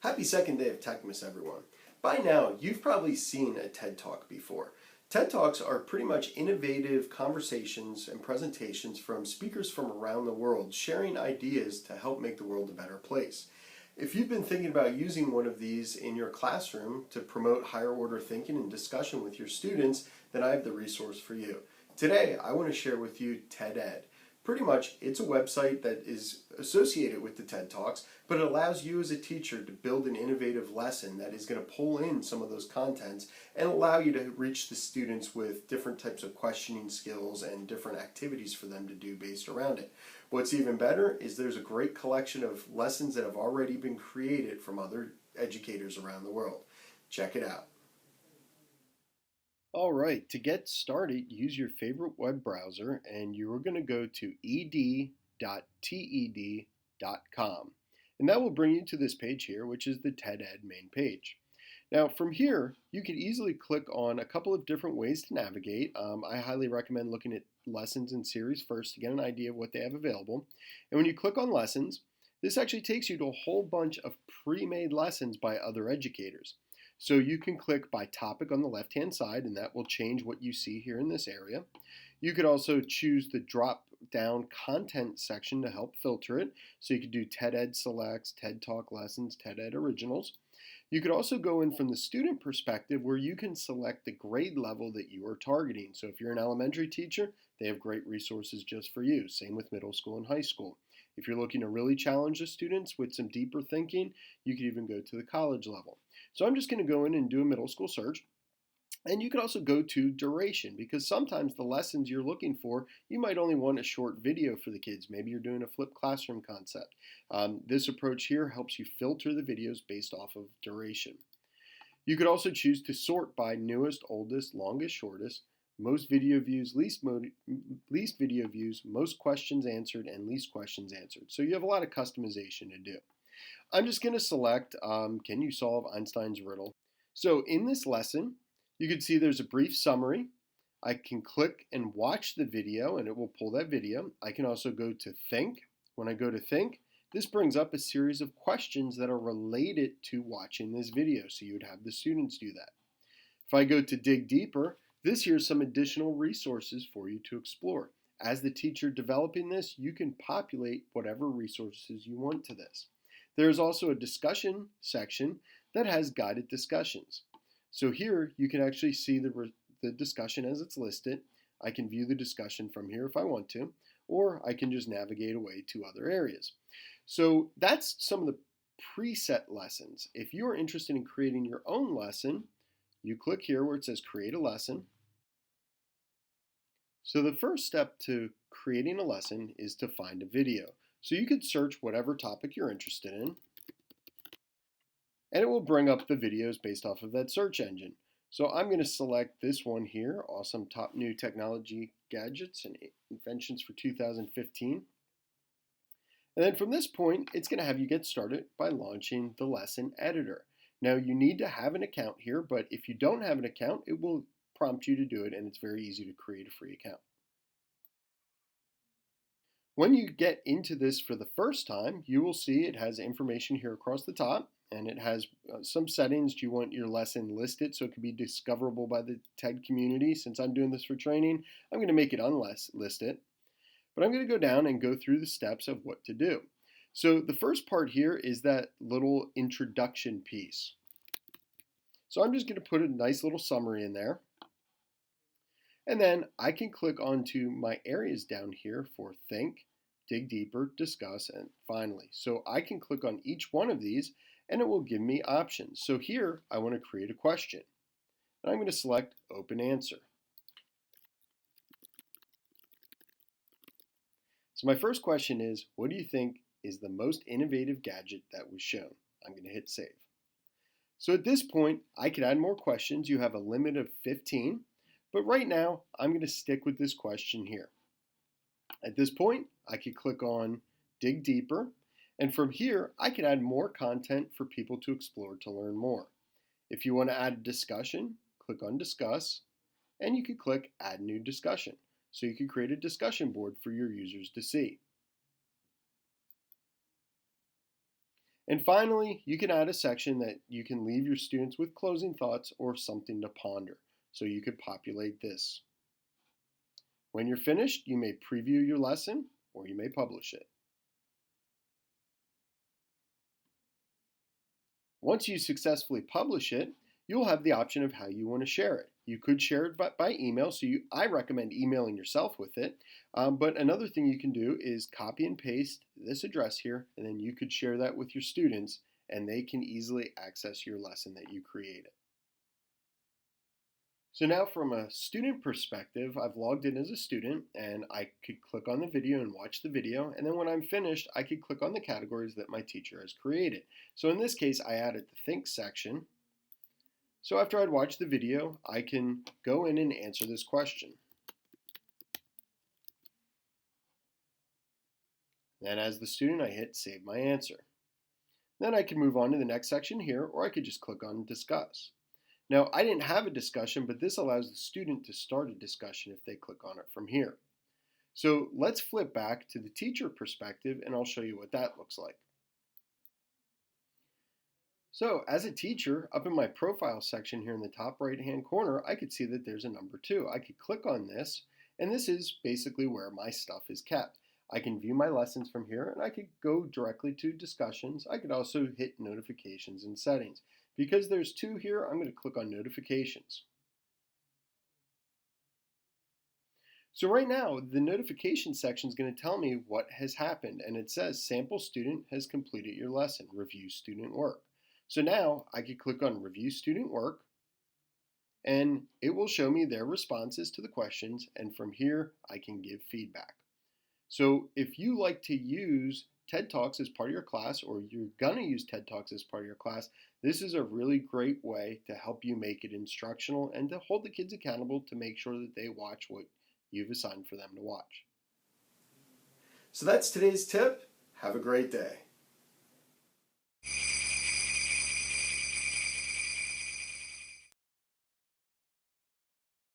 Happy second day of Techmas, everyone. By now, you've probably seen a TED Talk before. TED Talks are pretty much innovative conversations and presentations from speakers from around the world sharing ideas to help make the world a better place. If you've been thinking about using one of these in your classroom to promote higher order thinking and discussion with your students, then I have the resource for you. Today, I want to share with you TED-Ed. Pretty much, it's a website that is associated with the TED Talks, but it allows you as a teacher to build an innovative lesson that is going to pull in some of those contents and allow you to reach the students with different types of questioning skills and different activities for them to do based around it. What's even better is there's a great collection of lessons that have already been created from other educators around the world. Check it out. All right, to get started, use your favorite web browser and you are going to go to ed.ted.com. And that will bring you to this page here, which is the TED-Ed main page. Now, from here, you can easily click on a couple of different ways to navigate. I highly recommend looking at lessons and series first to get an idea of what they have available. And when you click on lessons, this actually takes you to a whole bunch of pre-made lessons by other educators. So you can click by topic on the left-hand side, and that will change what you see here in this area. You could also choose the drop-down content section to help filter it. So you could do TED-Ed Selects, TED Talk Lessons, TED-Ed Originals. You could also go in from the student perspective where you can select the grade level that you are targeting. So if you're an elementary teacher, they have great resources just for you. Same with middle school and high school. If you're looking to really challenge the students with some deeper thinking, you could even go to the college level. So I'm just going to go in and do a middle school search. And you can also go to duration, because sometimes the lessons you're looking for, you might only want a short video for the kids. Maybe you're doing a flipped classroom concept. This approach here helps you filter the videos based off of duration. You could also choose to sort by newest, oldest, longest, shortest, most video views, least video views, most questions answered, and least questions answered. So you have a lot of customization to do. I'm just going to select, can you solve Einstein's riddle? So in this lesson, you can see there's a brief summary. I can click and watch the video, and it will pull that video. I can also go to think. When I go to think, this brings up a series of questions that are related to watching this video, so you would have the students do that. If I go to dig deeper, this here is some additional resources for you to explore. As the teacher developing this, you can populate whatever resources you want to this. There is also a discussion section that has guided discussions. So here you can actually see the discussion as it's listed. I can view the discussion from here if I want to, or I can just navigate away to other areas. So that's some of the preset lessons. If you are interested in creating your own lesson, you click here where it says create a lesson. So the first step to creating a lesson is to find a video. So you could search whatever topic you're interested in, and it will bring up the videos based off of that search engine. So I'm going to select this one here, Awesome Top New Technology Gadgets and Inventions for 2015. And then from this point, it's going to have you get started by launching the lesson editor. Now you need to have an account here, but if you don't have an account, it will prompt you to do it, and it's very easy to create a free account. When you get into this for the first time, you will see it has information here across the top, and it has some settings. Do you want your lesson listed so it can be discoverable by the TED community? Since I'm doing this for training, I'm going to make it unlisted. But I'm going to go down and go through the steps of what to do. So the first part here is that little introduction piece. So I'm just going to put a nice little summary in there. And then I can click onto my areas down here for think, dig deeper, discuss, and finally. So I can click on each one of these and it will give me options. So here I want to create a question. And I'm going to select open answer. So my first question is, what do you think is the most innovative gadget that was shown? I'm going to hit save. So at this point, I can add more questions. You have a limit of 15, but right now I'm going to stick with this question here. At this point, I could click on dig deeper, and from here, I can add more content for people to explore to learn more. If you want to add a discussion, click on discuss, and you could click add new discussion. So you can create a discussion board for your users to see. And finally, you can add a section that you can leave your students with closing thoughts or something to ponder. So you could populate this. When you're finished, you may preview your lesson or you may publish it. Once you successfully publish it, you'll have the option of how you want to share it. You could share it by email, so I recommend emailing yourself with it. But another thing you can do is copy and paste this address here, and then you could share that with your students, and they can easily access your lesson that you created. So now from a student perspective, I've logged in as a student and I could click on the video and watch the video. And then when I'm finished, I could click on the categories that my teacher has created. So in this case, I added the Think section. So after I'd watched the video, I can go in and answer this question. Then as the student, I hit Save My Answer. Then I can move on to the next section here, or I could just click on Discuss. Now, I didn't have a discussion, but this allows the student to start a discussion if they click on it from here. So let's flip back to the teacher perspective, and I'll show you what that looks like. So as a teacher, up in my profile section here in the top right-hand corner, I could see that there's a number 2. I could click on this, and this is basically where my stuff is kept. I can view my lessons from here, and I could go directly to discussions. I could also hit notifications and settings. Because there's 2 here, I'm going to click on notifications. So right now, the notification section is going to tell me what has happened, and it says sample student has completed your lesson, review student work. So now I could click on review student work, and it will show me their responses to the questions, and from here I can give feedback. So if you like to use TED Talks as part of your class, or you're going to use TED Talks as part of your class, this is a really great way to help you make it instructional and to hold the kids accountable to make sure that they watch what you've assigned for them to watch. So that's today's tip. Have a great day.